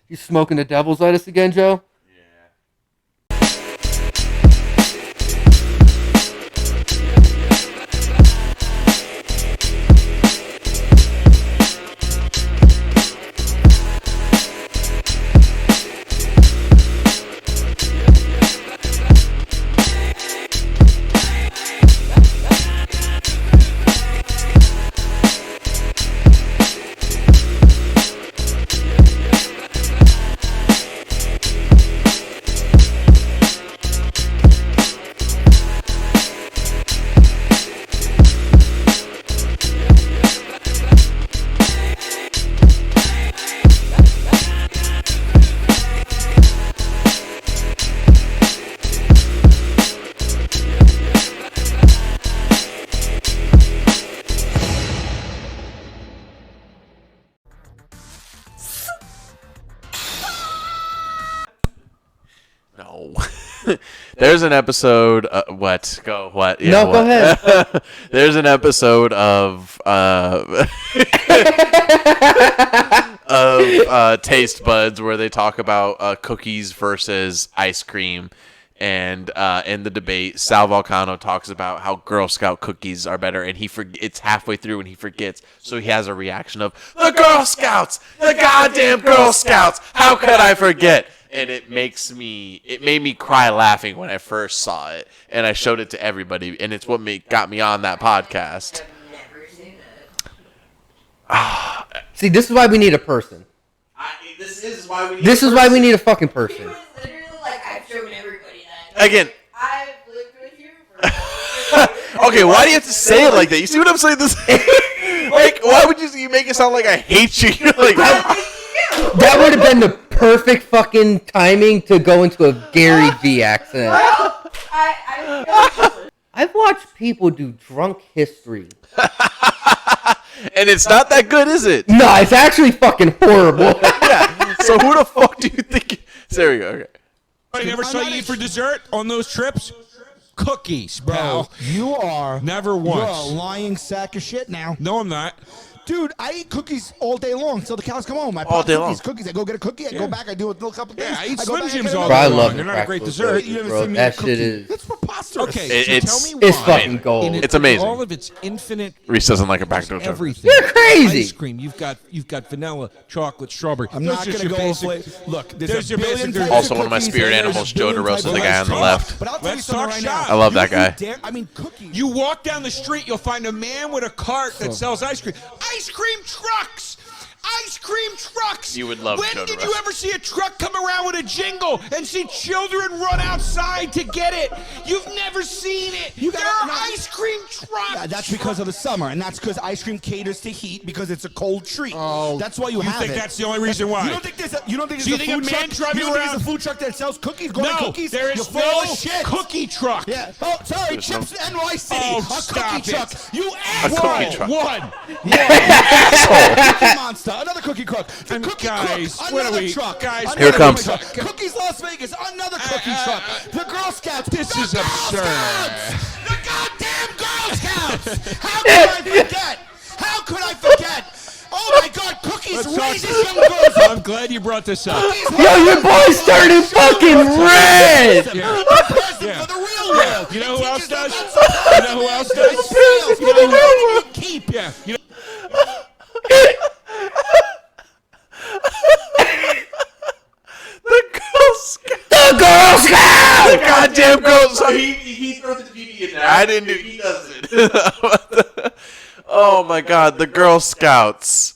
You smoking the devil's lettuce again, Joe? No. There's an episode. What? Go. What? Yeah, No, what? go ahead. There's an episode of Taste Buds where they talk about cookies versus ice cream, and in the debate, Sal Vulcano talks about how Girl Scout cookies are better, and it's halfway through and he forgets, so he has a reaction of the Girl Scouts, the goddamn Girl Scouts. How could I forget? And it made me cry laughing when I first saw it, and I showed it to everybody, and it's what got me on that podcast. I've never seen it. See, this is why we need a person. This is why we need a fucking person. He was literally like, I've shown everybody that. Again. I've lived with you for Okay, why do you have to say it like that? You see what I'm saying? Like, why would you make it sound like I hate you? You're like, that would have been the perfect fucking timing to go into a Gary V accent. I've watched people do drunk history. and it's not that good, is it? No, it's actually fucking horrible. Yeah. So who the fuck do you think? There we go. Okay. I never saw you eat for dessert on those trips. Cookies, Bro, pal. you are Never You're once. a lying sack of shit now. No, I'm not. Dude, I eat cookies all day long until the cows come home. I All pop day cookies. I go get a cookie. I go back. I do a little couple things. Yeah, I eat go Slim back, Jims get all another Bro, I day one. love They're the not a great crackle dessert. You never bro. seen me That eat cookie. shit is... That's preposterous. Okay, so It's- tell me why. It's fucking gold. In It's amazing. All of its infinite. Reese doesn't like a backdoor chocolate. Everything. You're crazy. Ice cream. You've got vanilla, chocolate, strawberry. I'm Those not are going to your go basic. Look, There's there's a your billion basic- types Also of one of my cookies, spirit and there's animals, a Joe billion DeRosa, types the of guy on the cookies. left. But I'll tell you Let's something talk right shop. now. I love that You guy. I mean, cookies. You walk down the street, you'll find a man with a cart that sells ice cream. Ice cream trucks! Ice cream trucks! You would love When Joe did DeRosa. you ever see a truck come around with a jingle and see children run outside to get it? You've never seen it. There are ice cream trucks! Yeah, that's because of the summer, and that's because ice cream caters to heat because it's a cold treat. Oh, that's why you you have think it. that's the only reason why? You don't think there's a, you don't think So there's you a think food a man truck? driving You don't think around- there's a food truck that sells cookies? Go to No, cookies. there You're is full no of shit. cookie truck. Yeah. Oh, sorry, Chips NYC. Oh, a stop cookie it. truck. You A asshole. cookie truck. One. Cookie Monster, another cookie truck. The And Cookie guys, Crook, what are another we- truck. guys, Another Here it comes. cookie truck. Cookies Las Vegas, another cookie truck. The Girl Scouts. This the is Girl absurd. Scouts. The goddamn Girl Scouts. How could I forget? How could I forget? Oh my God, cookies Let's talk- raises young girls up. I'm glad you brought this up. Yo, your boy's turning fucking red! Present for the real world. You know who else Teachers are does? not supposed You know who else does? to sales. You know who else keep. Yeah. You know, The Girl Scouts. The Girl Scouts! The goddamn Girl. So he threw the DVD in there. I didn't do. He does it. Oh my God, the Girl Scouts.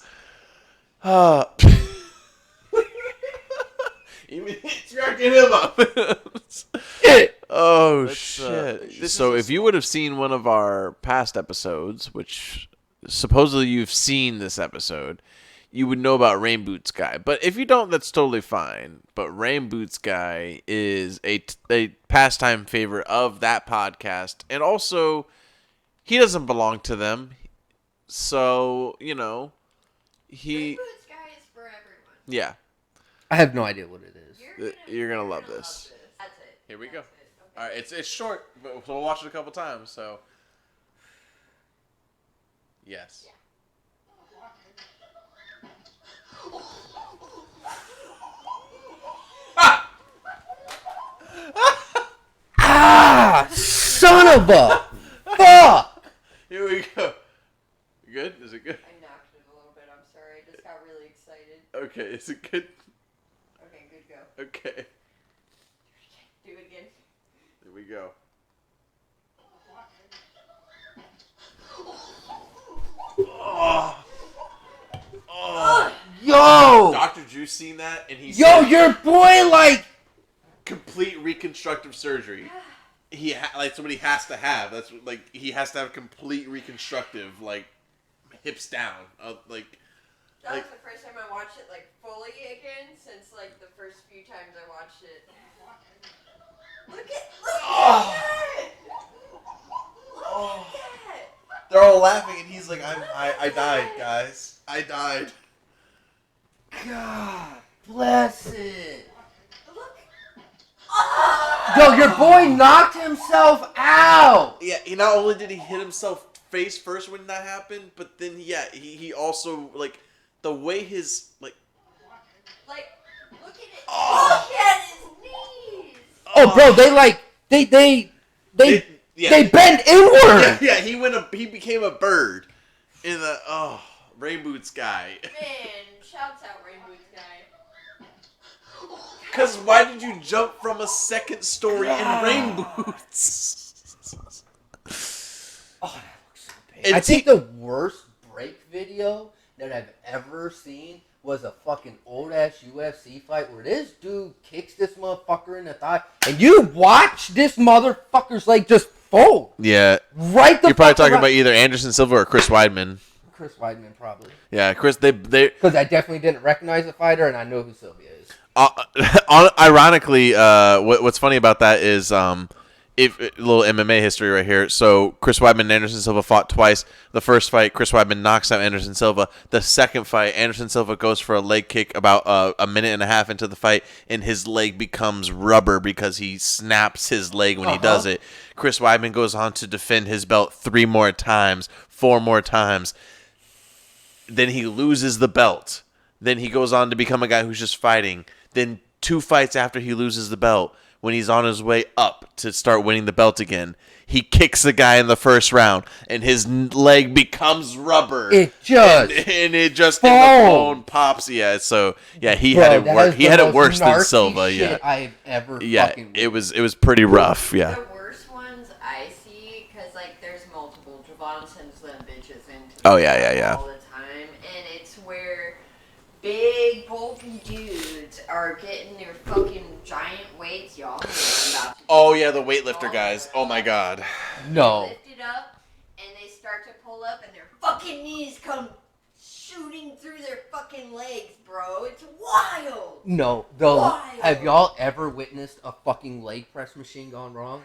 Even it's cracking him up. Oh shit! So if you would have seen one of our past episodes, which supposedly you've seen this episode, you would know about Rainboots guy. But if you don't, that's totally fine. But Rainboots guy is a pastime favorite of that podcast, and also he doesn't belong to them. So he Rainboots guy is for everyone. yeah. I have no idea what it is. You're gonna love this. That's it. Here we go. All right, it's short, but we'll watch it a couple times. So, yes. of a fuck. Here we go. You good? Is it good? I knocked it a little bit. I'm sorry. I just got really excited. Okay, is it good? Okay, good go. Okay. Do it again. Here we go. Yo. Dr. Drew seen that, and he Yo, said your boy, like... complete reconstructive surgery. He like somebody has to have. That's like he has to have complete reconstructive, like hips down, like. That was the first time I watched it like fully again since like the first few times I watched it. Look at that! Look at that! They're all laughing, and he's like, I died, guys. I died. God bless it. Look. Yo, your boy knocked himself out. Yeah, he not only did he hit himself face first when that happened, but then he also like the way his like Like, look at it. Look at his knees. Oh, bro, they bend inward. Yeah, he became a bird in the Rainboots guy. Man, shouts out Rainboots guy. Cause why did you jump from a second story in Rainboots? Oh, that looks so big. I think the worst break video that I've ever seen was a fucking old ass UFC fight where this dude kicks this motherfucker in the thigh, and you watch this motherfucker's leg just fold. Yeah, Right. You're probably talking about either Anderson Silva or Chris Weidman. Chris Weidman, probably. Yeah, Chris. They because I definitely didn't recognize the fighter, and I know who Sylvia is. Ironically, what's funny about that is if a little MMA history right here. So Chris Weidman and Anderson Silva fought twice. The first fight, Chris Weidman knocks out Anderson Silva. The second fight, Anderson Silva goes for a leg kick about a minute and a half into the fight, and his leg becomes rubber because he snaps his leg when he does it. Chris Weidman goes on to defend his belt 3 more times, 4 more times. Then he loses the belt. Then he goes on to become a guy who's just fighting. Then 2 fights after he loses the belt, when he's on his way up to start winning the belt again, he kicks the guy in the first round, and his leg becomes rubber. It just and the bone pops. Yeah, so yeah, he had it worse than Silva. Yeah, I've ever. It was pretty rough. Yeah. The worst ones I see, because like there's multiple. Javon sends them bitches into Oh, the yeah. all the time, and it's where big bulky dudes are getting their fucking giant weights, y'all. Oh yeah, the weightlifter guys. Oh my god. No. They lift it up, and they start to pull up, and their fucking knees come shooting through their fucking legs, bro. It's wild. No. Wild. Have y'all ever witnessed a fucking leg press machine gone wrong?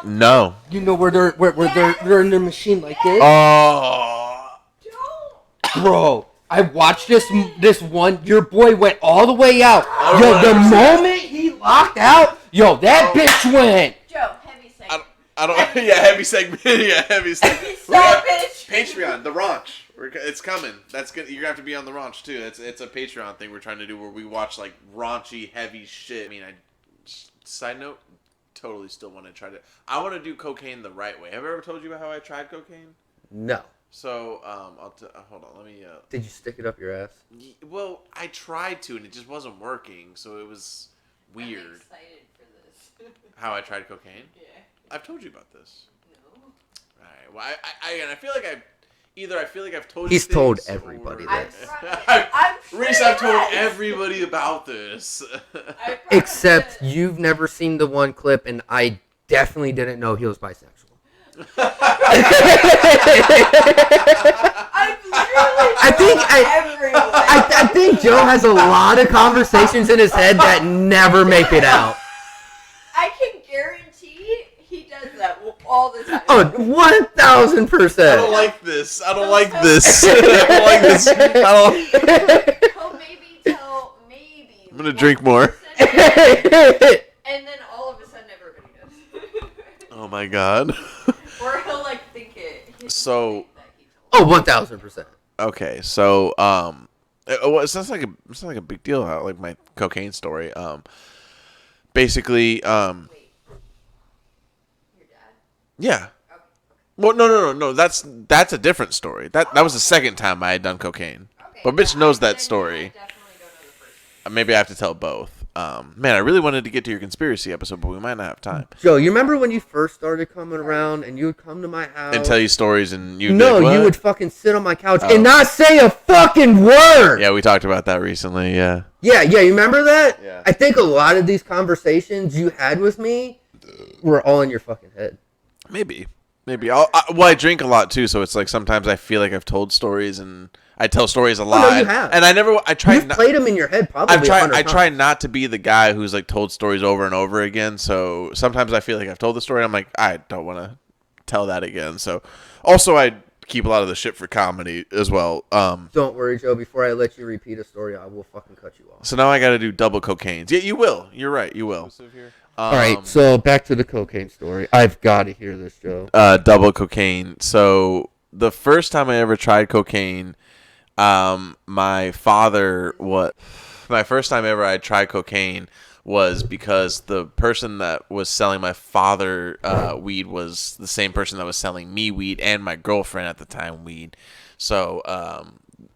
No. You know where they're in their machine like this? Oh. Don't. Bro, I watched this one. Your boy went all the way out. Yo, the moment he locked out, yo, that bitch went. Joe, heavy segment. I don't. Yeah, heavy segment. Yeah, heavy segment. Stop, bitch. Patreon, the Raunch. It's coming. That's good. You're gonna have to be on the Raunch too. It's a Patreon thing we're trying to do where we watch like raunchy, heavy shit. I mean, side note, totally still want to try to. I want to do cocaine the right way. Have I ever told you about how I tried cocaine? No. So, hold on. Let me. Did you stick it up your ass? Well, I tried to, and it just wasn't working. So it was weird. I'm excited for this. How I tried cocaine? Yeah. I've told you about this. No. All right. Well, I feel like I've told. He's you told things, everybody or- this. Reese, I've told everybody about this. Except you've never seen the one clip, and I definitely didn't know he was bisexual. I think Joe has a lot of conversations in his head that never make it out. I can guarantee he does that all the time. Oh, 1,000%. I don't like this. I don't like this. I don't like this. He'll maybe. I'm gonna drink more. And then all of a sudden everybody does. Oh my god. Or he'll like think it. So. Oh, 1,000%. Okay, so it's not like a big deal. Like my cocaine story. Basically, Wait. Your dad? Yeah. Well, no. That's a different story. That was the second time I had done cocaine. Okay, But Mitch knows that then story. I definitely don't know the first one. Maybe I have to tell both. Man, I really wanted to get to your conspiracy episode, but we might not have time. Joe, you remember when you first started coming around and you would come to my house And tell you stories, and you No, like, what? you would fucking sit on my couch Oh. and not say a fucking word. Yeah, we talked about that recently. Yeah. Yeah, you remember that? Yeah. I think a lot of these conversations you had with me were all in your fucking head. Maybe. I drink a lot too, so it's like sometimes I feel like I've told stories, and I tell stories a lot. no, you have. And I try You've not. played them in your head probably. I try not to be the guy who's like told stories over and over again. So sometimes I feel like I've told the story. I'm like, I don't want to tell that again. So also I keep a lot of the shit for comedy as well. Don't worry, Joe. Before I let you repeat a story, I will fucking cut you off. So now I got to do double cocaines. Yeah, you will. You're right. You will. All right, so back to the cocaine story. I've got to hear this, Joe. Double cocaine. So the first time I ever tried cocaine, my first time ever I tried cocaine was because the person that was selling my father weed was the same person that was selling me weed and my girlfriend at the time weed. So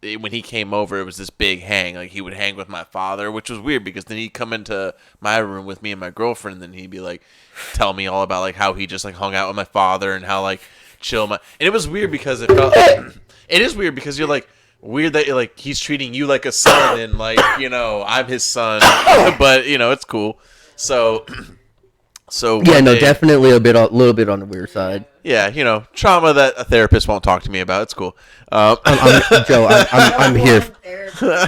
when he came over, it was this big hang. Like, he would hang with my father, which was weird because then he'd come into my room with me and my girlfriend, and then he'd be like, tell me all about like how he just like hung out with my father and how like chill and it was weird because it felt it is weird because you're like weird that like he's treating you like a son and like, you know, I'm his son, but you know, it's cool. So Yeah, no, definitely a little bit on the weird side. Yeah, you know, trauma that a therapist won't talk to me about. It's cool. Joe, I'm here.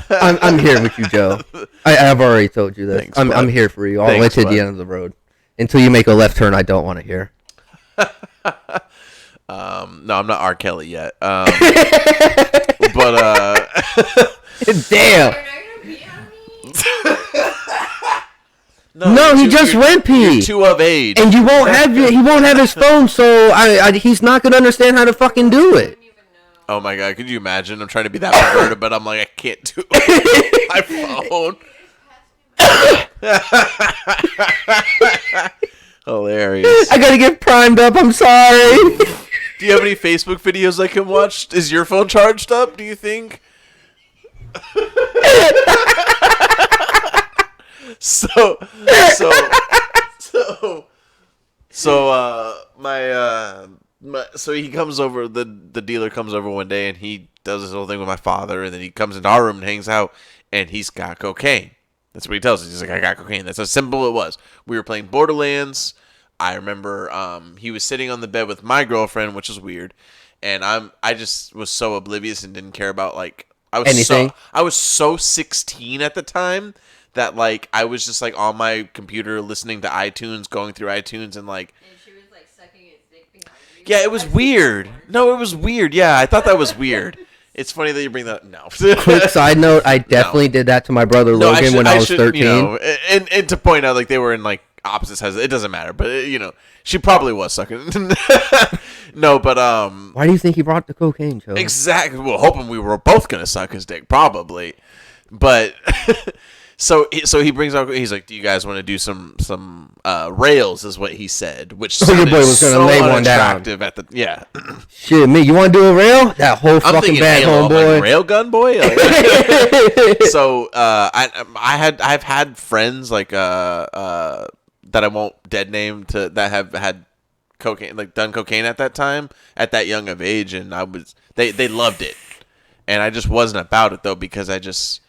I'm here with you, Joe. I've already told you this. Thanks, I'm here for you all the way to bud. the end of the road. Until you make a left turn, I don't want to hear. No, I'm not R. Kelly yet. But Damn. You're not gonna pee on me? No, he just went pee. You're too of age. And you won't have he won't have his phone, so he's not gonna understand how to fucking do it. I don't even know. Oh my god, could you imagine? I'm trying to be that perverted, but I'm like, I can't do it. My phone. Hilarious. I gotta get primed up. I'm sorry. Do you have any Facebook videos I can watch? Is your phone charged up, do you think? So he comes over, the dealer comes over one day and he does this whole thing with my father, and then he comes into our room and hangs out, and he's got cocaine. That's what he tells us. He's like, I got cocaine. That's how simple it was. We were playing Borderlands. I remember he was sitting on the bed with my girlfriend, which is weird, and I just was so oblivious and didn't care about like Anything. I was so 16 at the time that like I was just like on my computer listening to iTunes, going through iTunes, and like And she was like sucking his dick behind you. yeah, it was weird. No, it was weird. Yeah, I thought that was weird. It's funny that you bring that up. No. Quick side note: I definitely did that to my brother Logan when I was 13. You know, and to point out, like they were in like opposite sides. It doesn't matter, but you know, she probably was sucking. No, but Why do you think he brought the cocaine, Joe? exactly. Well, hoping we were both gonna suck his dick, probably. But so he brings out. He's like, "Do you guys want to do some rails?" Is what he said, which your sounded boy was gonna so lay one down. unattractive at the yeah. Shit, me, you want to do a rail? That whole I'm fucking thinking bad, Halo, homeboy. like railgun boy. So I've had friends like that I won't dead name that have had cocaine, like done cocaine at that time, at that young of age, and they loved it, and I just wasn't about it though, because I just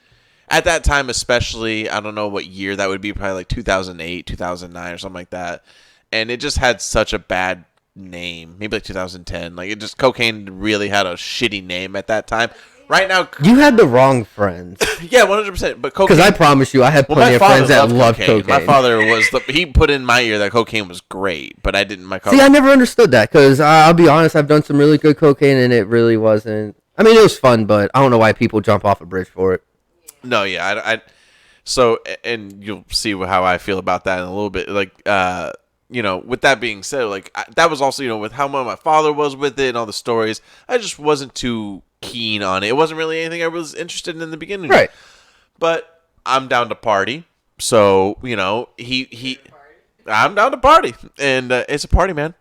at that time, especially, I don't know what year that would be, probably like 2008, 2009 or something like that, and it just had such a bad name, maybe like 2010. Like, it just, cocaine really had a shitty name at that time. Right now, You had the wrong friends. yeah, 100%. But cocaine, Because I promise you, I had plenty of friends that loved cocaine. My father he put in my ear that cocaine was great, but I didn't. See, I never understood that, because I'll be honest, I've done some really good cocaine, and it really wasn't. I mean, it was fun, but I don't know why people jump off a bridge for it. No, yeah, so, and you'll see how I feel about that in a little bit. Like, you know, with that being said, like, that was also, you know, with how much my father was with it and all the stories, I just wasn't too keen on it. It wasn't really anything I was interested in the beginning. Right. But I'm down to party. So, you know, I'm down to party. And it's a party, man.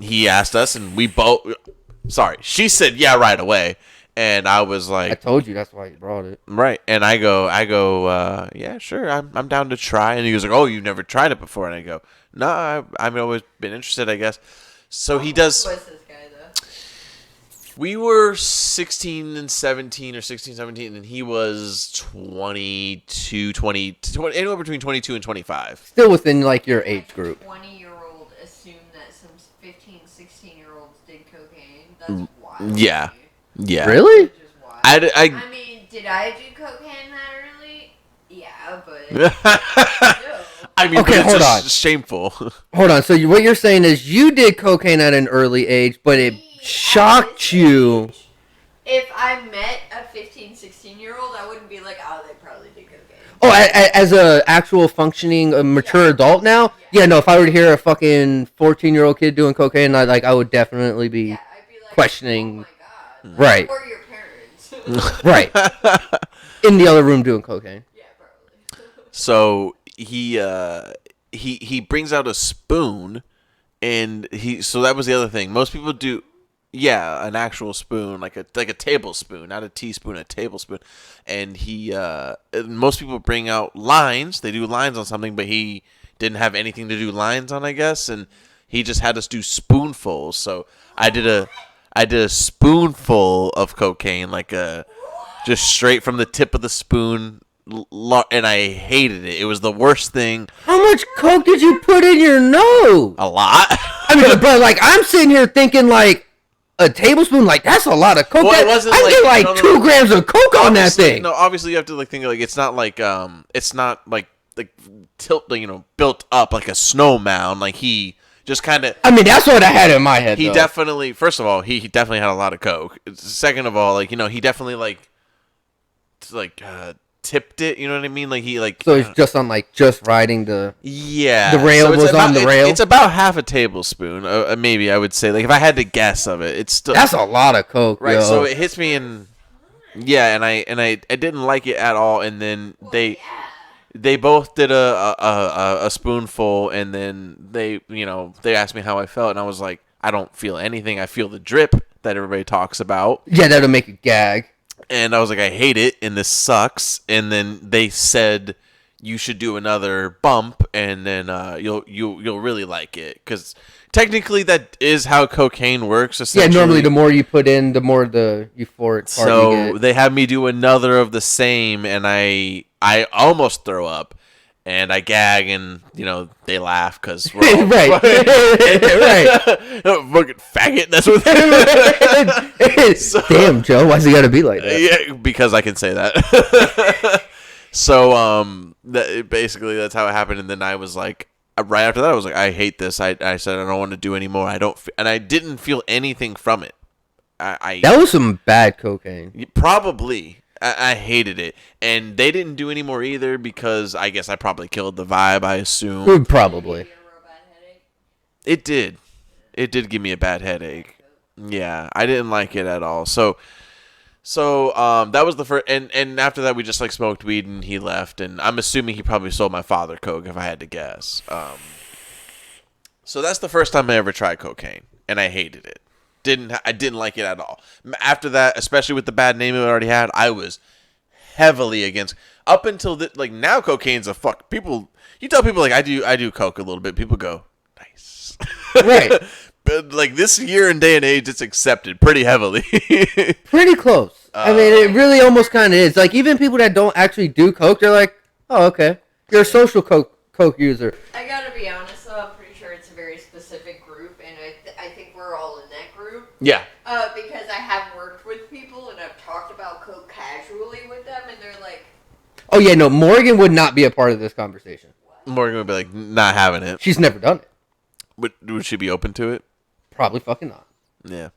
he asked us, and we both. Sorry, she said yeah right away, and I was like, I told you that's why you brought it. right, and I go, yeah, sure, I'm down to try, and he was like, oh, you've never tried it before, and I go, no, I've always been interested, I guess. So he does. Who was this guy though? We were 16 and 17 or 16, 17, and he was 22, 20, anywhere between 22 and 25. Still within like your age group. 20-year-old assumed that some 15, 16-year-olds did cocaine. That's wild. Yeah. Yeah. Really? Which is wild. I mean, did I do cocaine that early? Yeah, but no. I mean, Okay, but it's hold just on. shameful. Hold on. So what you're saying is you did cocaine at an early age, but it shocked you. If I met a 15, 16-year-old, I wouldn't be like, oh, they probably did cocaine. Oh, as a actual functioning mature adult now? Yeah, no, if I were to hear a fucking 14-year-old kid doing cocaine, I would definitely be Yeah, I'd be like, questioning. oh my god. Right. Or your parents. Right. In the other room doing cocaine. Yeah, probably. So he brings out a spoon, and so that was the other thing. Most people do, yeah, an actual spoon, like a tablespoon, not a teaspoon, a tablespoon. And most people bring out lines. They do lines on something, but he didn't have anything to do lines on, I guess, and he just had us do spoonfuls. So I did a spoonful of cocaine, just straight from the tip of the spoon. And I hated it. It was the worst thing. How much coke did you put in your nose? A lot. I mean, but I'm sitting here thinking a tablespoon, that's a lot of coke. Well, it wasn't I get 2 grams of coke on that thing. No, obviously you have to think it's not it's not built up like a snow mound. Like he just kind of. I mean, that's what I had in my head. He though. definitely. First of all, he definitely had a lot of coke. Second of all, he definitely tipped it. You know what I mean? So it's just on just riding the. Yeah. The rail was on the rail. It's about half a tablespoon, maybe I would say. If I had to guess of it, it's still. That's a lot of coke, right? Yo. So it hits me in. Yeah, and I didn't like it at all, and then they both did a spoonful, and then they asked me how I felt, and I was like, I don't feel anything. I feel the drip that everybody talks about. Yeah, that'll make you gag. And I was like, I hate it, and this sucks. And then they said you should do another bump, and then you'll really like it, because technically that is how cocaine works. Yeah, Essentially. normally the more you put in, the more the euphoric part you So get. they had me do another of the same, and I almost throw up, and I gag, and they laugh because we're all right, right. fucking faggot. That's what. Damn, Joe, why's it gotta be like that? Yeah, because I can say that. So basically that's how it happened, and then I was like, right after that, I was like, I hate this. I said I don't want to do anymore. And I didn't feel anything from it. That was some bad cocaine. Probably. I hated it, and they didn't do any more either, because I guess I probably killed the vibe. I assume Probably. it did. It did give me a bad headache. Yeah, I didn't like it at all. So that was the first, and after that we just smoked weed, and he left, and I'm assuming he probably sold my father coke, if I had to guess. So that's the first time I ever tried cocaine, and I hated it. I didn't like it at all. After that, especially with the bad name it already had, I was heavily against. Up until now, cocaine's a fuck. People, you tell people I do coke a little bit. People go, nice, Right. But this year and day and age, it's accepted pretty heavily. Pretty close. I mean, it really almost kind of is. Even people that don't actually do coke, they're like, oh, okay, you're a social coke user. I gotta be honest though, I'm pretty sure it's a very specific group, and I think we're all in that group. Yeah. Because I have worked with people, and I've talked about coke casually with them, and they're like... Oh, yeah, no, Morgan would not be a part of this conversation. Morgan would be not having it. She's never done it. Would she be open to it? Probably fucking not. Yeah.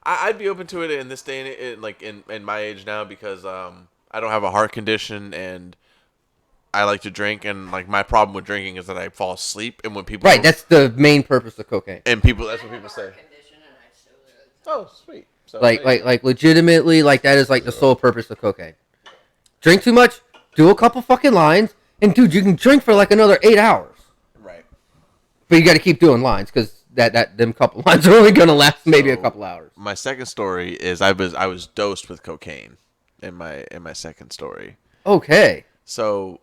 I'd be open to it in this day and in my age now, because I don't have a heart condition, and I like to drink, and my problem with drinking is that I fall asleep, and when people... Right, that's the main purpose of cocaine. And that's what people say. Oh, sweet. So, Legitimately, that is the sole purpose of cocaine. Drink too much, do a couple fucking lines, And dude, you can drink for like another 8 hours. Right. But you got to keep doing lines because them couple lines are only gonna last maybe a couple hours. My second story is I was dosed with cocaine in my second story. Okay. So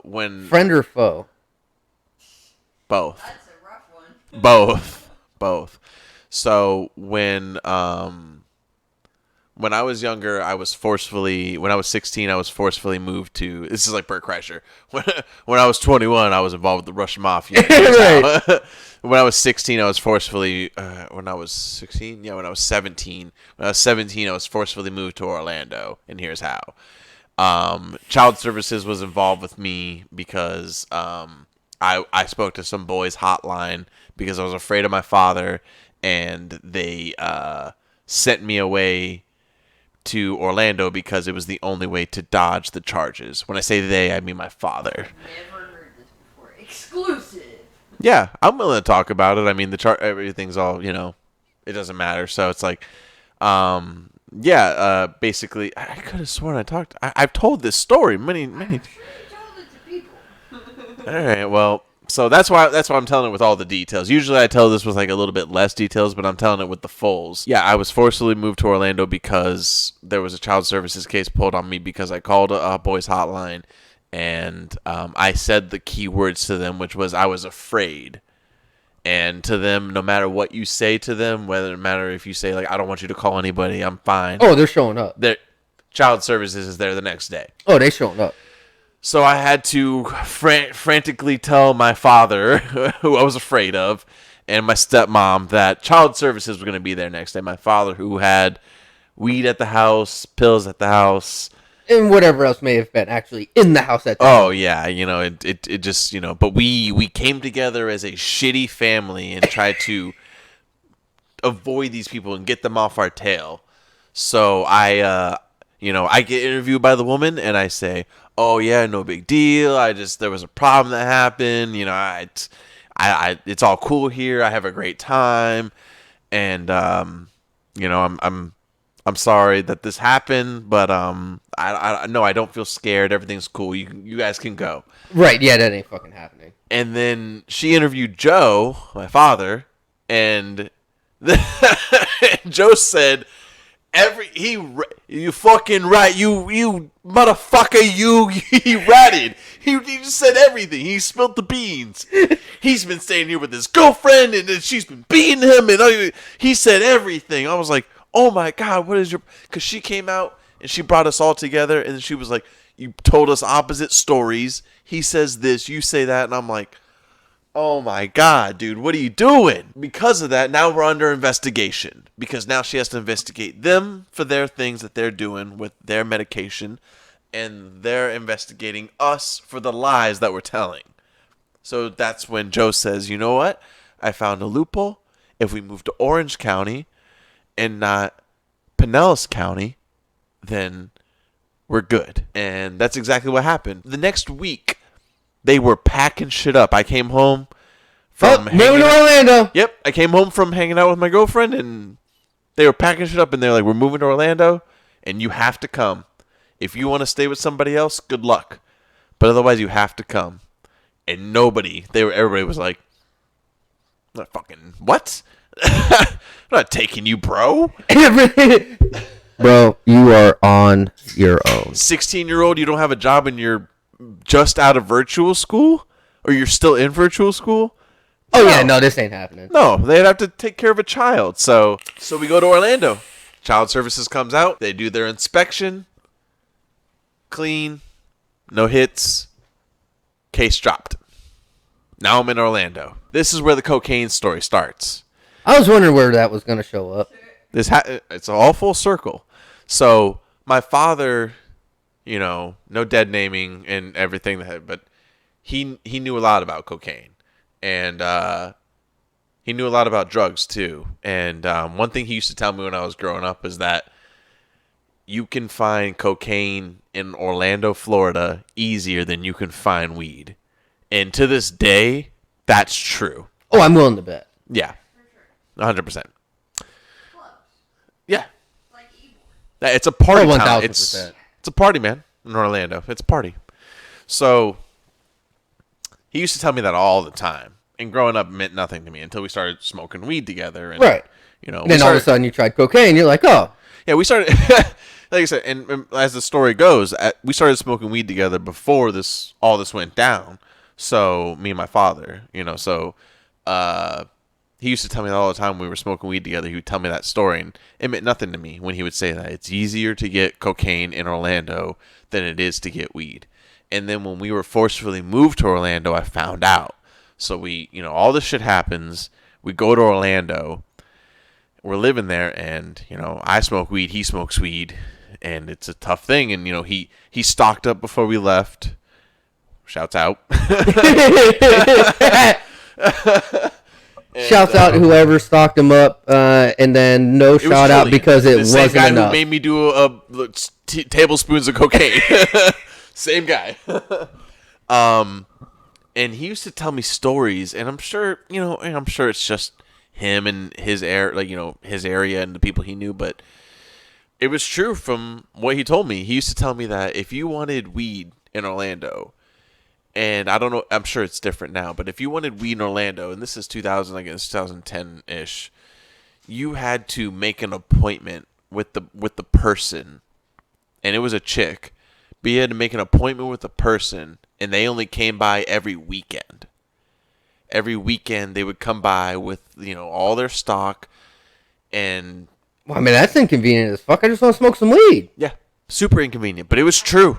when Friend or foe? both. That's a rough one. Both. So when I was younger, when I was 16, I was forcefully moved to, this is like Bert Kreischer. When I was 21, I was involved with the Russian mafia. Right. When I was 16, I was forcefully, when I was 16? Yeah, when I was 17. When I was 17, I was forcefully moved to Orlando, and here's how. Child Services was involved with me because I spoke to some boys' hotline because I was afraid of my father, and they sent me away to Orlando because it was the only way to dodge the charges. When I say they, I mean my father. Never heard this before. Exclusive. Yeah, I'm willing to talk about it. I mean, everything's all, it doesn't matter. So it's like, basically, I could have sworn I've told this story many. I'm sure you told it to people. All right, well, so that's why I'm telling it with all the details. Usually I tell this with like a little bit less details, but I'm telling it with the fulls. Yeah, I was forcibly moved to Orlando because there was a child services case pulled on me because I called a boys hotline, and I said the key words to them, which was I was afraid. And to them, no matter what you say to them, whether it matter if you say like I don't want you to call anybody, I'm fine. Oh, they're showing up. Child services is there the next day. Oh, they showing up. So I had to frantically tell my father, who I was afraid of, and my stepmom that child services were going to be there next day. My father, who had weed at the house, pills at the house, And whatever else may have been actually in the house at that Oh time. yeah, it just but we came together as a shitty family and tried to avoid these people and get them off our tail. So I get interviewed by the woman and I say, "Oh yeah, no big deal. There was a problem that happened. It's all cool here. I have a great time, and I'm sorry that this happened, but I don't feel scared. Everything's cool. You guys can go." Right, yeah, that ain't fucking happening. And then she interviewed Joe, my father, and Joe said, you fucking right, you motherfucker, he ratted. He just said everything. He spilled the beans. He's been staying here with his girlfriend, and then she's been beating him, and he said everything. I was like, oh my God, what is your... Because she came out, and she brought us all together, and she was like, you told us opposite stories. He says this, you say that, and I'm like, oh my God, dude, what are you doing? Because of that, now we're under investigation. Because now she has to investigate them for their things that they're doing with their medication, and they're investigating us for the lies that we're telling. So that's when Joe says, you know what? I found a loophole. If we move to Orange County and not Pinellas County, then we're good. And that's exactly what happened. The next week, they were packing shit up. I came home from moving to Orlando. Yep, I came home from hanging out with my girlfriend, and they were packing shit up, and they're like, we're moving to Orlando, and you have to come. If you want to stay with somebody else, good luck. But otherwise, you have to come. And everybody was like, not fucking, what? I'm not taking you, bro. Bro, you are on your own. 16-year-old, you don't have a job and you're just out of virtual school? Or you're still in virtual school? Oh, yeah, no, this ain't happening. No, they'd have to take care of a child. So we go to Orlando. Child Services comes out. They do their inspection. Clean. No hits. Case dropped. Now I'm in Orlando. This is where the cocaine story starts. I was wondering where that was going to show up. It's all full circle. So my father, no dead naming and everything, but he knew a lot about cocaine, and he knew a lot about drugs too. And one thing he used to tell me when I was growing up is that you can find cocaine in Orlando, Florida, easier than you can find weed. And to this day, that's true. Oh, I'm willing to bet. Yeah, 100%. Yeah. Like Ybor. It's a party Oh, town. 1000%. It's a party, man, in Orlando. It's a party. So he used to tell me that all the time. And growing up meant nothing to me until we started smoking weed together. And, Right. You know, and then all of a sudden you tried cocaine. You're like, oh. Yeah, we started, like I said, and as the story goes, we started smoking weed together before all this went down. So, me and my father, you know, so he used to tell me that all the time when we were smoking weed together. He would tell me that story, and it meant nothing to me when he would say that. It's easier to get cocaine in Orlando than it is to get weed. And then when we were forcefully moved to Orlando, I found out. So all this shit happens. We go to Orlando. We're living there, and, I smoke weed. He smokes weed, and it's a tough thing. And, he stocked up before we left. Shouts out. Shouts out whoever stocked him up, and then no shout out because it wasn't enough. Same guy who made me do tablespoons of cocaine. Same guy. And he used to tell me stories, and I'm sure it's just him and his his area and the people he knew, but it was true from what he told me. He used to tell me that if you wanted weed in Orlando, and I don't know, I'm sure it's different now, but if you wanted weed in Orlando, and this is 2010-ish, you had to make an appointment with the person, and it was a chick, but you had to make an appointment with the person, and they only came by every weekend. Every weekend they would come by with, all their stock, and... Well, I mean, that's inconvenient as fuck. I just want to smoke some weed. Yeah, super inconvenient, but it was true.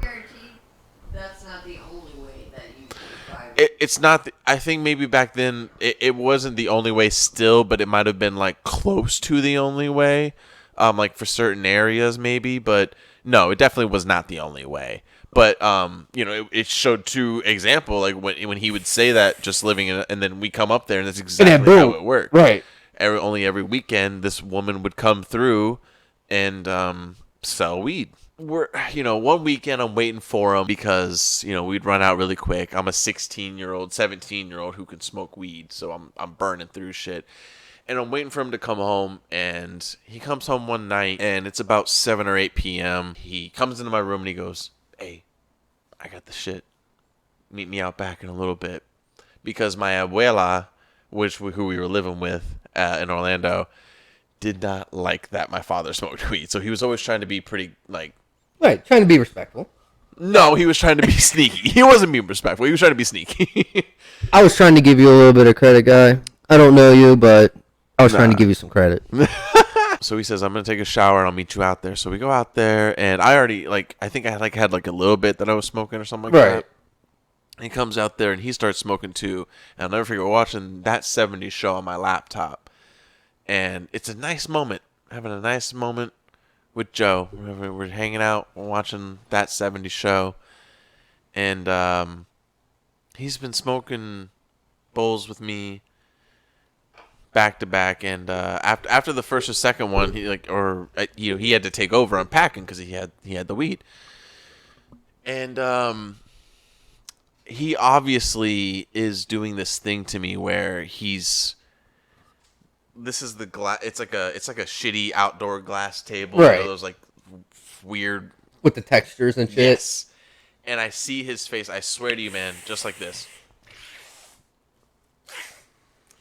That's not the only way that you can buy. It's not. I think maybe back then it wasn't the only way still, but it might have been like close to the only way, like for certain areas maybe. But no, it definitely was not the only way. But it showed true example, like when he would say that, just living in, and then we come up there, and that's exactly how it worked. Right. Every weekend, this woman would come through and sell weed. One weekend I'm waiting for him because, we'd run out really quick. I'm a 16-year-old, 17-year-old who can smoke weed, so I'm burning through shit. And I'm waiting for him to come home, and he comes home one night, and it's about 7 or 8 p.m. He comes into my room, and he goes, "Hey, I got the shit. Meet me out back in a little bit." Because my abuela, who we were living with in Orlando, did not like that my father smoked weed. So he was always trying to be pretty, like... Right, trying to be respectful. No, he was trying to be sneaky. He wasn't being respectful. He was trying to be sneaky. I was trying to give you a little bit of credit, guy. I don't know you, but I was trying to give you some credit. So he says, "I'm going to take a shower and I'll meet you out there." So we go out there, and I already, I think I had a little bit that I was smoking or something like that. He comes out there and he starts smoking too. And I'll never forget watching That 70s Show on my laptop. And it's a nice moment. Having a nice moment with Joe. We're hanging out, we're watching That 70s Show. And he's been smoking bowls with me back to back. And after the first or second one, he had to take over unpacking because he had the weed. And he obviously is doing this thing to me where this is the glass. It's like a shitty outdoor glass table. Right. Those like weird with the textures and shit. Yes. And I see his face. I swear to you, man, just like this,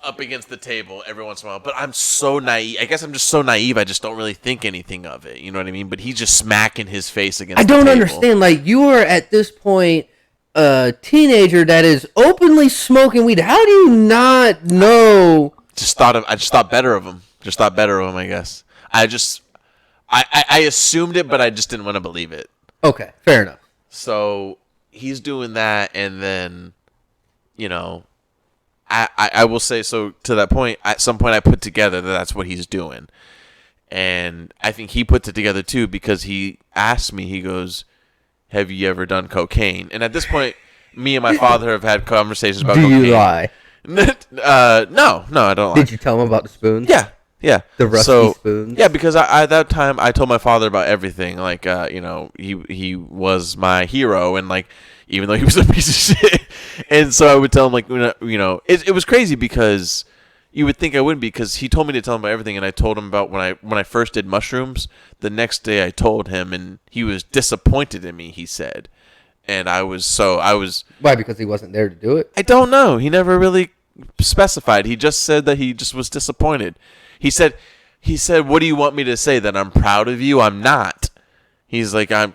up against the table every once in a while. But I'm so naive. I guess I'm just so naive. I just don't really think anything of it. You know what I mean? But he's just smacking his face against. I don't the table. understand. Like, you are at this point a teenager that is openly smoking weed. How do you not know? I just thought better of him. I guess. I assumed it, but I just didn't want to believe it. Okay, fair enough. So he's doing that, and then, I will say, so to that point, at some point I put together that that's what he's doing. And I think he puts it together too, because he asked me, he goes, "Have you ever done cocaine?" And at this point, me and my father have had conversations about cocaine. Do you lie? No, I don't lie. Did you tell him about the spoons? Yeah. The rusty spoons? Yeah, because at that time, I told my father about everything. Like, he was my hero, and, like, even though he was a piece of shit. And so I would tell him, like, it was crazy because you would think I wouldn't be, because he told me to tell him about everything, and I told him about when I first did mushrooms. The next day I told him, and he was disappointed in me, he said. And I was Why? Because he wasn't there to do it? I don't know. He never really specified. He just said that he just was disappointed. He said, "What do you want me to say? That I'm proud of you? I'm not." He's like, I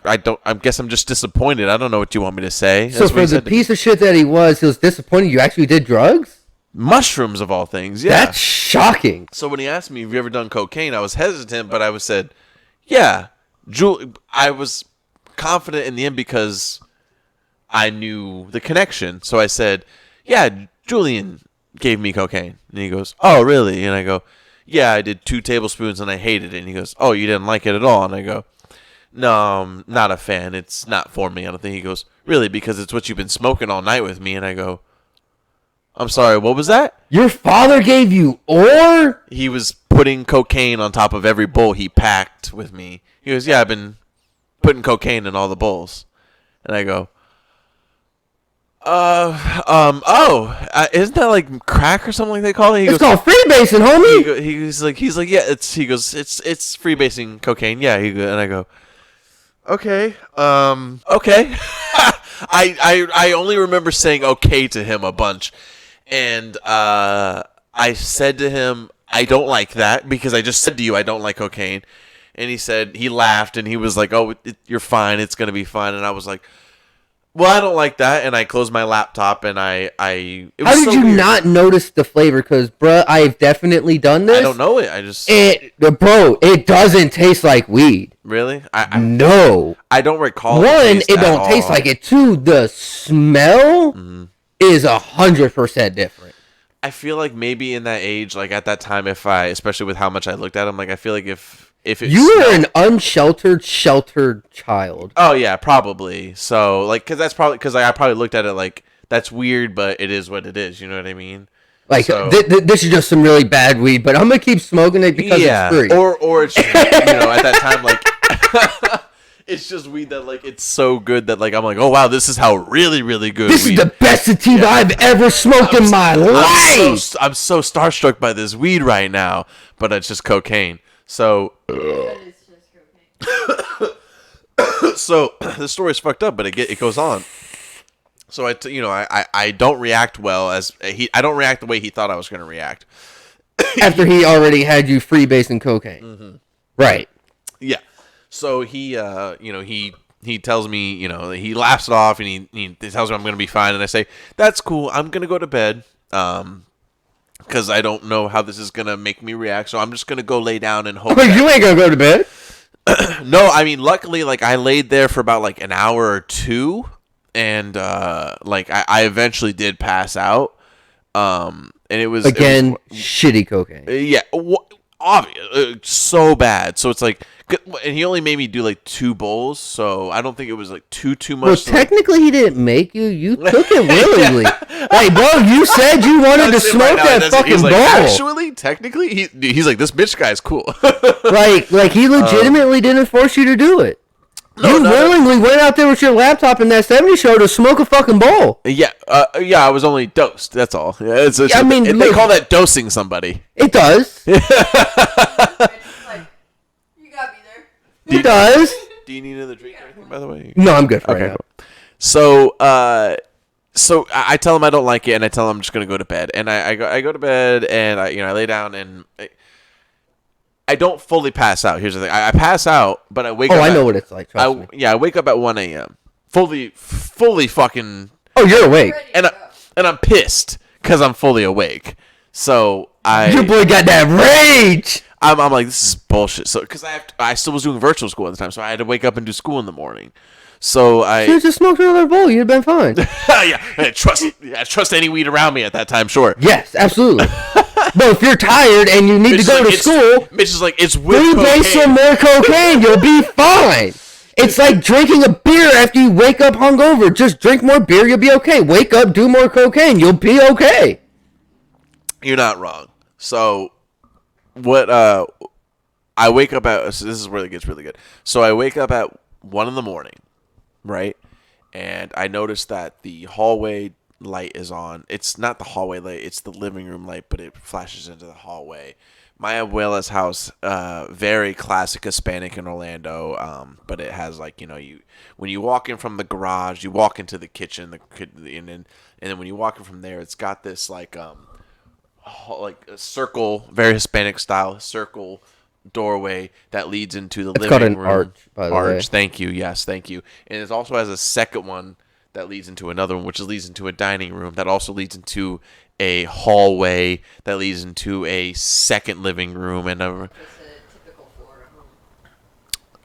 guess I'm just disappointed. I don't know what you want me to say. So for the piece of shit that he was disappointed you actually did drugs? Mushrooms of all things, yeah. That's shocking. So when he asked me, have you ever done cocaine? I was hesitant, but I said, yeah. I was confident in the end because I knew the connection. So I said, yeah, Julian gave me cocaine. And he goes, oh, really? And I go, yeah, I did 2 tablespoons and I hated it. And he goes, oh, you didn't like it at all? And I go, no, I'm not a fan. It's not for me. I don't think. He goes, really? Because it's what you've been smoking all night with me. And I go, I'm sorry, what was that? Your father gave you ore? He was putting cocaine on top of every bowl he packed with me. He goes, yeah, I've been putting cocaine in all the bowls. And I go, isn't that like crack or something like they call it? It's called freebasing, homie. He's like, yeah, it's freebasing cocaine. Yeah. And I go, okay. Okay. I only remember saying okay to him a bunch. And I said to him, I don't like that because I just said to you I don't like cocaine. And he laughed and he was like, oh, you're fine. It's going to be fine. And I was like, well, I don't like that. And I closed my laptop and it was How did so you weird. not notice the flavor? Because, bruh, I've definitely done this. I don't know it. Bro, it doesn't taste like weed. Really? No. I don't recall. One, it don't taste like it. Two, the smell is 100% different. I feel like maybe in that age, like at that time, especially with how much I looked at him, like I feel like if it you were an unsheltered, sheltered child. Oh yeah, probably. So like, because I probably looked at it like that's weird, but it is what it is. You know what I mean? Like so, this is just some really bad weed, but I'm gonna keep smoking it because it's free. Or it's just, at that time like it's just weed that like it's so good that like I'm like, oh wow, this is how really really good. This is the best sativa I've ever smoked in my life. I'm so starstruck by this weed right now, but it's just cocaine. So. That is just cocaine. So the story's fucked up, but it goes on. So I don't react well I don't react the way he thought I was going to react. After he already had you freebasing cocaine. Mm-hmm. Right. Yeah. So he tells me, he laughs it off and he tells me I'm going to be fine. And I say, that's cool. I'm going to go to bed. Because I don't know how this is going to make me react. So I'm just going to go lay down and hope. You ain't going to go to bed? No, I mean, luckily, like, I laid there for about, like, an hour or two. And, I eventually did pass out. And it was... Again, shitty cocaine. Yeah. Obvious. So bad. So it's like... And he only made me do, like, 2 bowls. So I don't think it was, like, too much. Well, technically, he didn't make you. You took it willingly. Like, bro, you said you wanted to smoke that fucking bowl. Actually, technically, he's like, this bitch guy's cool. like he legitimately didn't force you to do it. You willingly went out there with your laptop in that 70 show to smoke a fucking bowl. Yeah, I was only dosed. That's all. Yeah, they call that dosing somebody. It does. It's like, you got me there. It does. Do you need another drink or anything, by the way? No, I'm good for right now. Cool. So I tell him I don't like it, and I tell him I'm just gonna go to bed. And I go to bed, and I lay down, and I don't fully pass out. Here's the thing: I pass out, but I wake up. Oh, I know what it's like. Trust me. Yeah, I wake up at 1 a.m. Fully fucking. Oh, you're awake, and I'm pissed because I'm fully awake. So your boy got that rage. I'm like, this is bullshit. So because I still was doing virtual school at the time, so I had to wake up and do school in the morning. So I should just smoked another bowl. You'd have been fine. I trust any weed around me at that time. Sure. Yes, absolutely. But if you're tired and you need to go to school, Mitch is like, it's with freebase some more cocaine. You'll be fine. It's like drinking a beer after you wake up hungover. Just drink more beer. You'll be okay. Wake up, do more cocaine. You'll be okay. You're not wrong. So what? I wake up at. So this is where it gets really good. So I wake up at 1 a.m. Right, and I noticed that the hallway light is on. It's not the hallway light; it's the living room light, but it flashes into the hallway. my abuela's house, very classic Hispanic in Orlando. But it has like when you walk in from the garage, you walk into the kitchen, and then when you walk in from there, it's got this like a circle, very Hispanic style circle doorway that leads into the living room. It's called an arch, by the way. Thank you. Yes, thank you. And it also has a second one that leads into another one, which leads into a dining room that also leads into a hallway that leads into a second living room and a. It's a typical Florida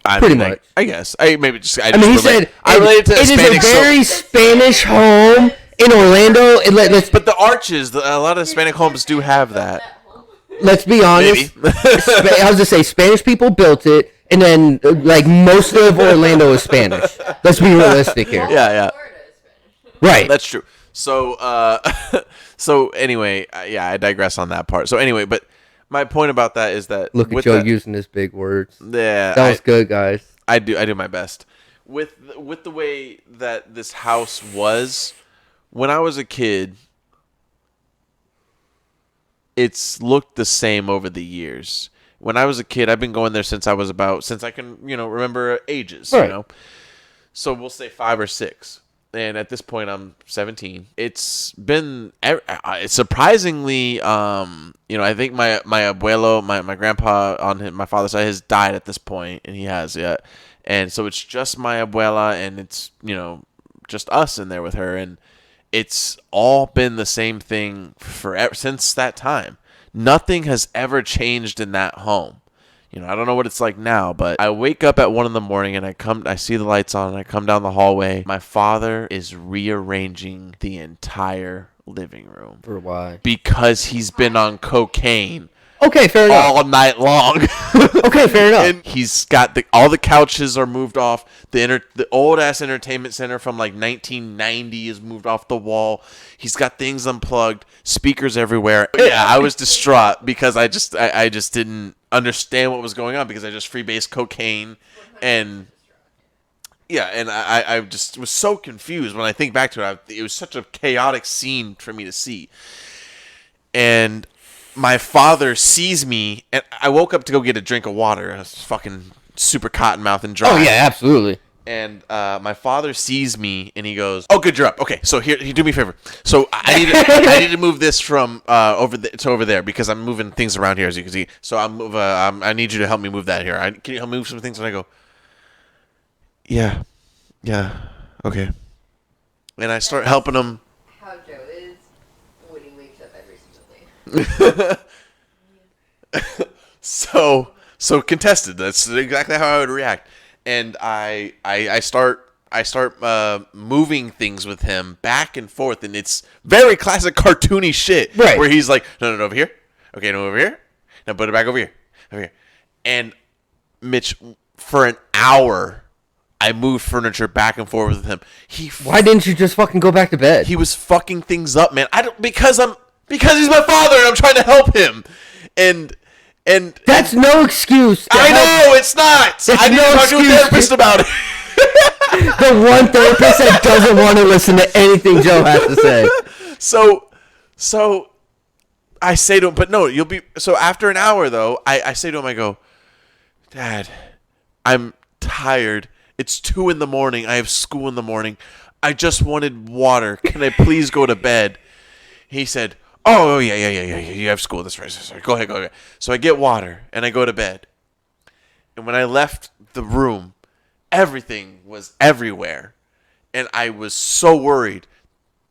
home. Pretty much. I guess. I mean, he said I related to it Hispanic, is a very Spanish home in Orlando. but the arches, a lot of Hispanic homes do have that. Let's be honest. I was to say Spanish people built it, and then like most of Orlando is Spanish. Let's be realistic here. Yeah. Florida is Spanish. Right. That's true. So, so anyway, I digress on that part. So anyway, but my point about that is that Look at Joe using his big words. Yeah, that was good, guys. I do my best with the way that this house was when I was a kid. It's looked the same over the years. When I was a kid, I've been going there since I can remember ages. Right. So we'll say 5 or 6. And at this point, I'm 17. It's been surprisingly, I think my abuelo, my grandpa on my father's side has died at this point, and he has yet. And so it's just my abuela, and it's, just us in there with her. And it's all been the same thing forever since that time. Nothing has ever changed in that home. I don't know what it's like now, but I wake up at 1 a.m. and I see the lights on, and I come down the hallway. My father is rearranging the entire living room. For why? Because he's been on cocaine. Okay, fair enough. All night long. Okay, fair enough. And he's got all the couches are moved off. The old ass entertainment center from like 1990 is moved off the wall. He's got things unplugged, speakers everywhere. Yeah, I was distraught because I just didn't understand what was going on because I just freebased cocaine and I just was so confused when I think back to it. It was such a chaotic scene for me to see. And my father sees me, and I woke up to go get a drink of water. I was fucking super cottonmouth and dry. Oh, yeah, absolutely. And my father sees me, and he goes, "Oh, good, you're up. Okay, so here, do me a favor. So I need to move this from over there because I'm moving things around here, as you can see. So I need you to help me move that here. Can you help me move some things?" And I go, "Yeah, okay." And I start helping him. How Joe is when he wakes up every single day. So contested. That's exactly how I would react. And I start moving things with him back and forth, and it's very classic cartoony shit. Right. Where he's like, no, over here. Okay, no, over here. Now put it back over here. And Mitch, for an hour, I moved furniture back and forth with him. Why didn't you just fucking go back to bed? He was fucking things up, man. Because he's my father and I'm trying to help him. And that's no excuse. I know it's not. I need to talk to a therapist about it. The one therapist that doesn't want to listen to anything Joe has to say. So I say to him, but no, you'll be. So after an hour though, I say to him, I go, "Dad, I'm tired. It's 2 a.m. I have school in the morning. I just wanted water. Can I please go to bed?" He said, "Oh, yeah. You have school. That's right. Sorry. Go ahead. So I get water, and I go to bed. And when I left the room, everything was everywhere. And I was so worried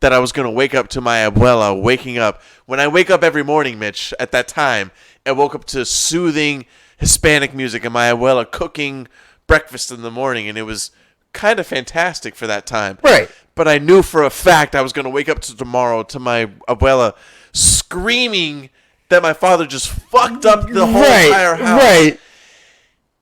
that I was going to wake up to my abuela waking up. When I wake up every morning, Mitch, at that time, I woke up to soothing Hispanic music and my abuela cooking breakfast in the morning, and it was kind of fantastic for that time. Right. But I knew for a fact I was going to wake up tomorrow to my abuela screaming that my father just fucked up the whole entire house. Right.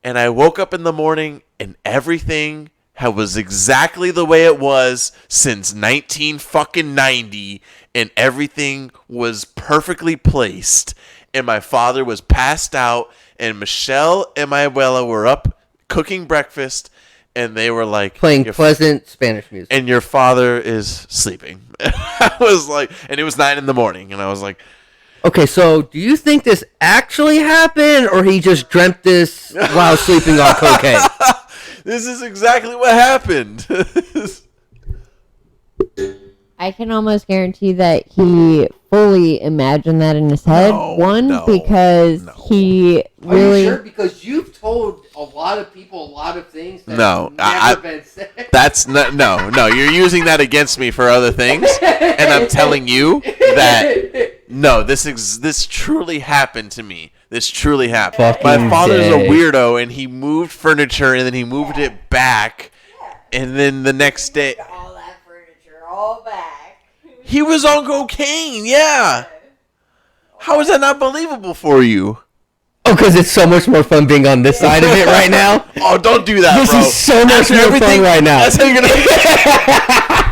And I woke up in the morning and everything was exactly the way it was since 1990, and everything was perfectly placed. And my father was passed out, and Michelle and my abuela were up cooking breakfast, and they were like playing pleasant Spanish music. And your father is sleeping. I was like, and it was 9 a.m, and I was like, Okay, so do you think this actually happened, or he just dreamt this while sleeping on cocaine? This is exactly what happened. I can almost guarantee that he fully imagined that in his head. Because he really... Are you sure? Because you've told a lot of people a lot of things that No, have never been said. That's not. No. You're using that against me for other things, and I'm telling you that no, this truly happened to me. This truly happened. My father's a weirdo, and he moved furniture, and then he moved it back, and then the next day, all that furniture, all back. he was on cocaine. Yeah. How is that not believable for you? Oh, because it's so much more fun being on this side of it right now. Oh, don't do that, this bro. This is so much more fun right now. That's how you're gonna.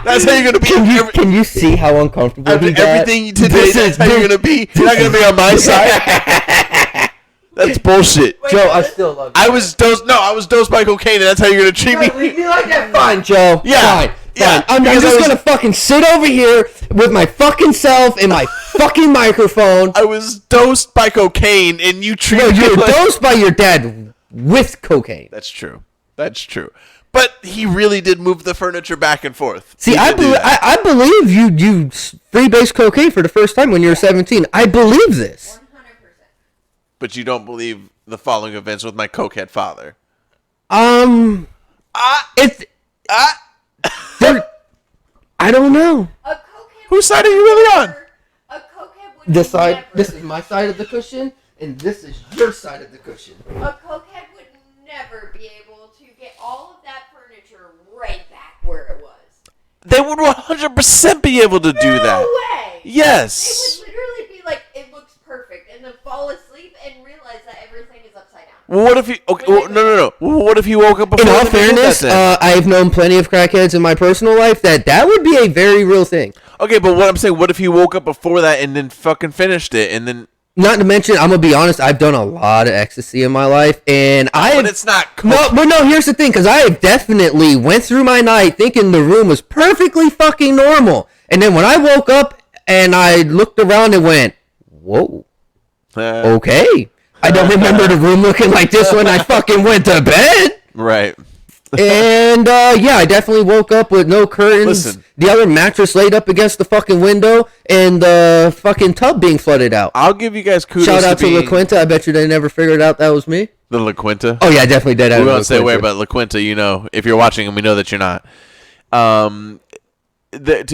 That's how you're gonna be. Can you see how uncomfortable after he got? everything today? That's how you're gonna be. You're not gonna be on my side. That's bullshit. Wait, Joe, I still love you. I was dosed by cocaine, and that's how you're gonna treat me. Leave me like that. Fine, Joe. Yeah. Fine. Yeah. I'm just gonna fucking sit over here with my fucking self and my fucking microphone. I was dosed by cocaine, and you treat me you were like... dosed by your dad with cocaine. That's true. But he really did move the furniture back and forth. See, I believe you freebase cocaine for the first time when you were 17. I believe this. 100%. But you don't believe the following events with my cokehead father. I don't know. Whose side are you really on? A cokehead would This side. never, This is my side of the cushion, and this is your side of the cushion. a cokehead would never be able to get all of that furniture right back where it was. They would 100% be able to do that. No way. Yes. They would literally be like, it looks perfect, and then fall asleep and realize that everything is upside down. Well, what if he? Okay, well, no. Well, what if he woke up before? In all they did fairness, that then? I've known plenty of crackheads in my personal life that would be a very real thing. Okay, but what I'm saying, what if he woke up before that and then fucking finished it and then? Not to mention, I'm gonna be honest, I've done a lot of ecstasy in my life, and But it's not. No. Here's the thing, because I definitely went through my night thinking the room was perfectly fucking normal, and then when I woke up and I looked around and went, "Whoa, okay." I don't remember the room looking like this when I fucking went to bed. Right. And I definitely woke up with no curtains. Listen. The other mattress laid up against the fucking window, and the fucking tub being flooded out. I'll give you guys kudos. Shout out to being... La Quinta. I bet you they never figured out that was me. The La Quinta. Oh yeah, I definitely did. We won't say where, but La Quinta. You know, if you're watching, and we know that you're not. To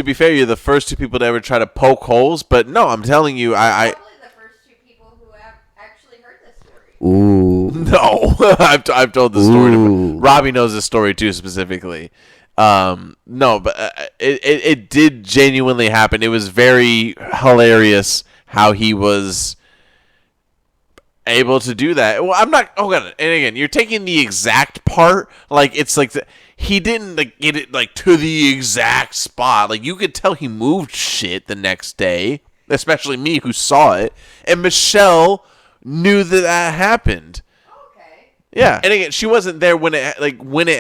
be fair, you're the first two people to ever try to poke holes. But no, I'm telling you, Probably the first two people who have actually heard this story. Ooh. No, I've told the story. Robbie knows the story too specifically. No, but it did genuinely happen. It was very hilarious how he was able to do that. Well, I'm not. Oh god! And again, you're taking the exact part. Like it's like he didn't like get it like to the exact spot. Like you could tell he moved shit the next day, especially me who saw it, and Michelle knew that happened. Okay. Yeah, and again, she wasn't there when it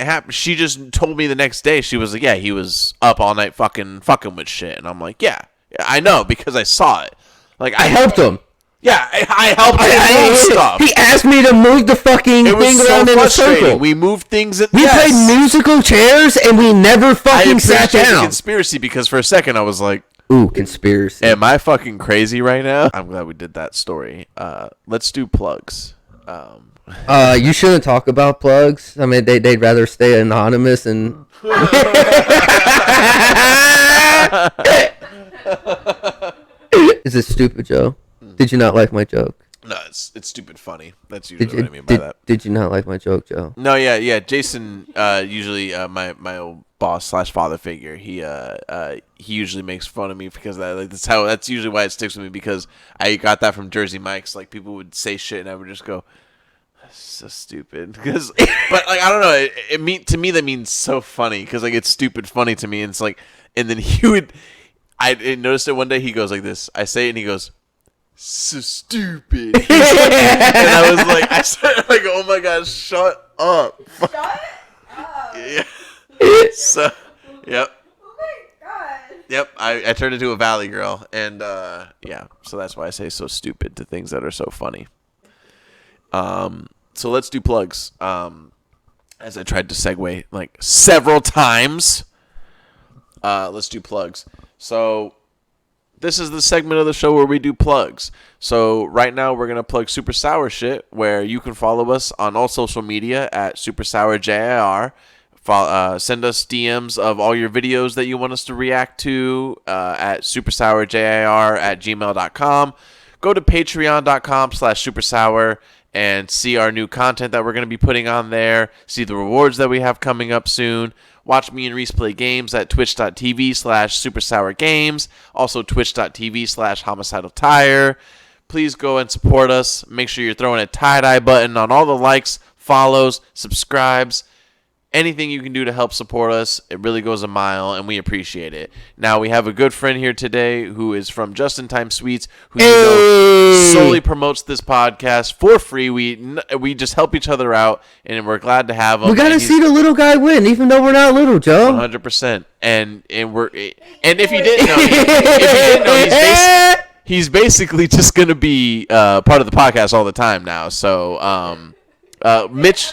happened. She just told me the next day. She was like, "Yeah, he was up all night fucking with shit," and I'm like, "Yeah, I know because I saw it." Like I helped him. Yeah, I helped him move stuff. He asked me to move the fucking It was thing so around in a frustrating. circle. We moved things. We played musical chairs and we never fucking sat the down. conspiracy because for a second I was like, "Ooh, conspiracy." am I fucking crazy right now? I'm glad we did that story. Let's do plugs. You shouldn't talk about plugs. I mean, they'd rather stay anonymous and. Is it stupid, Joe? Did you not like my joke? No, it's stupid funny. That's usually what I mean by that. Did you not like my joke, Joe? No, yeah. Jason, usually my old boss / father figure. He usually makes fun of me because that's usually why it sticks with me because I got that from Jersey Mike's. Like people would say shit and I would just go, "That's so stupid." But like I don't know, to me that means so funny because like it's stupid funny to me. And it's like, and then he would. I noticed it one day. He goes like this. I say it and he goes, "So stupid." And I was like, I started like, "Oh my god, shut up!" Shut up. Yeah. So, yep. Oh my god. Yep, I turned into a Valley girl, and yeah, so that's why I say so stupid to things that are so funny. So let's do plugs. As I tried to segue like several times, let's do plugs. So this is the segment of the show where we do plugs. So right now we're gonna plug SuperSour shit, where you can follow us on all social media at SuperSourjir. Send us DMs of all your videos that you want us to react to at supersourjir@gmail.com. Go to patreon.com/supersour and see our new content that we're going to be putting on there. See the rewards that we have coming up soon. Watch me and Reese play games at twitch.tv/supersourgames. Also twitch.tv/homicidaltire. Please go and support us. Make sure you're throwing a tie-dye button on all the likes, follows, subscribes. Anything you can do to help support us, it really goes a mile, and we appreciate it. Now, we have a good friend here today who is from time.sweets, who solely promotes this podcast for free. We just help each other out, and we're glad to have him. We got to see the little guy win, even though we're not little, Joe. 100%. And if you didn't know, he's basically just going to be part of the podcast all the time now. So, Mitch...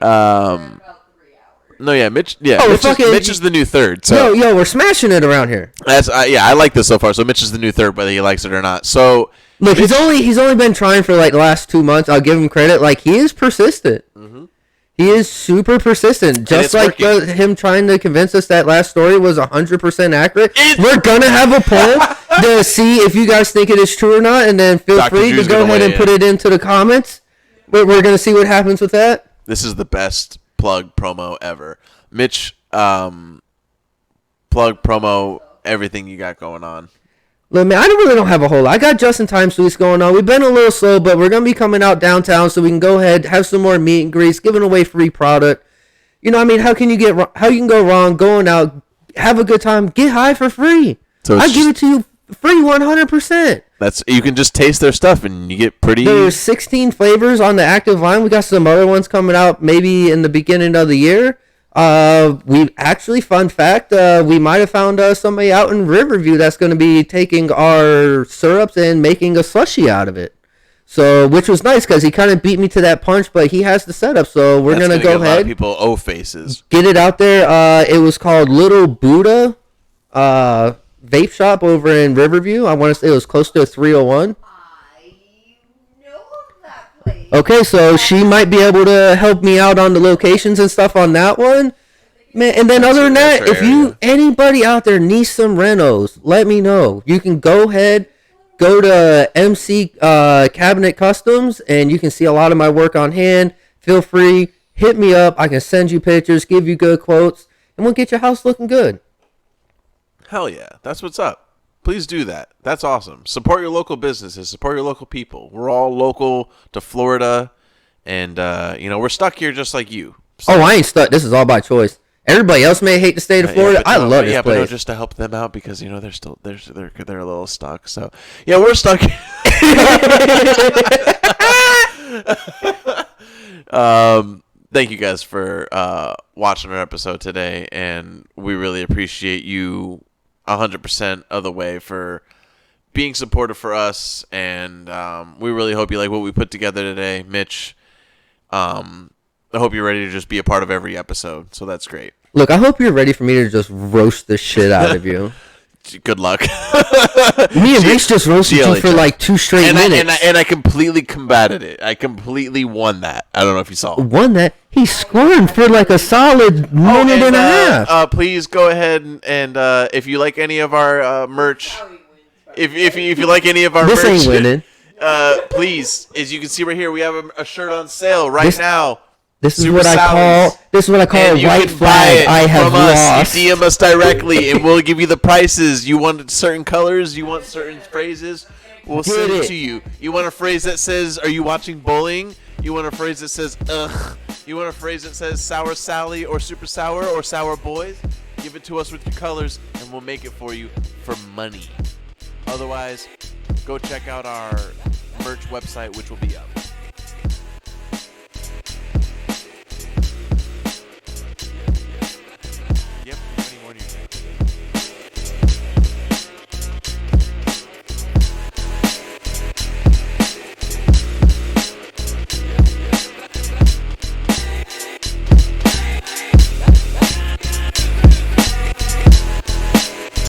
About 3 hours. No, yeah, Mitch. Yeah, Oh, Mitch is the new third. So Yo, we're smashing it around here. that's yeah, I like this so far. So Mitch is the new third, whether he likes it or not. So Look, he's only been trying for like the last 2 months. I'll give him credit. Like, he is persistent. Mm-hmm. He is super persistent. Just like him trying to convince us that last story was 100% accurate. We're gonna have a poll to see if you guys think it is true or not, and then feel free to go ahead and put it into the comments. But we're gonna see what happens with that. This is the best plug promo ever. Mitch, plug promo everything you got going on. Look, man, I really don't have a whole lot. I got just in time sweets going on. We've been a little slow, but we're going to be coming out downtown so we can go ahead, have some more meet and greets, giving away free product. You know what I mean? How you can go wrong going out, have a good time, get high for free. So I give it to you free 100%. You can just taste their stuff and you get pretty. There's 16 flavors on the active line. We got some other ones coming out maybe in the beginning of the year. We actually, fun fact, we might have found somebody out in Riverview that's going to be taking our syrups and making a slushie out of it. So, which was nice because he kind of beat me to that punch, but he has the setup. So we're going to go ahead. A lot of people O faces. Get it out there. It was called Little Buddha vape shop over in Riverview. I want to say it was close to 301. I know of that place. Okay, so she might be able to help me out on the locations and stuff on that one. Man, and then other than that, if anybody out there needs some renos, let me know. You can go ahead, go to MC Cabinet Customs, and you can see a lot of my work on hand. Feel free, hit me up. I can send you pictures, give you good quotes, and we'll get your house looking good. Hell yeah, that's what's up. Please do that. That's awesome. Support your local businesses. Support your local people. We're all local to Florida, and we're stuck here just like you. So. Oh, I ain't stuck. This is all by choice. Everybody else may hate the state of Florida. I love this place. But just to help them out because they're still they're a little stuck. So yeah, we're stuck. Thank you guys for watching our episode today, and we really appreciate you 100% of the way for being supportive for us, and we really hope you like what we put together today, Mitch. I hope you're ready to just be a part of every episode, so that's great. Look, I hope you're ready for me to just roast the shit out of you. Good luck. Me and Reese just roasted you for like 2 straight minutes. And I completely combated it. I completely won that. I don't know if you saw. Won that? He squirmed for like a solid minute and a half. Please go ahead and if you like any of our merch, if you like any of our merch, this ain't winning. Please, as you can see right here, we have a shirt on sale now. This is what I call a white flag. I have lost. You DM us directly, and we'll give you the prices. You want certain colors? You want certain phrases? We'll send it to you. You want a phrase that says, "Are you watching bowling?" You want a phrase that says, "Ugh." You want a phrase that says, "Sour Sally" or "Super Sour" or "Sour Boys"? Give it to us with your colors, and we'll make it for you for money. Otherwise, go check out our merch website, which will be up.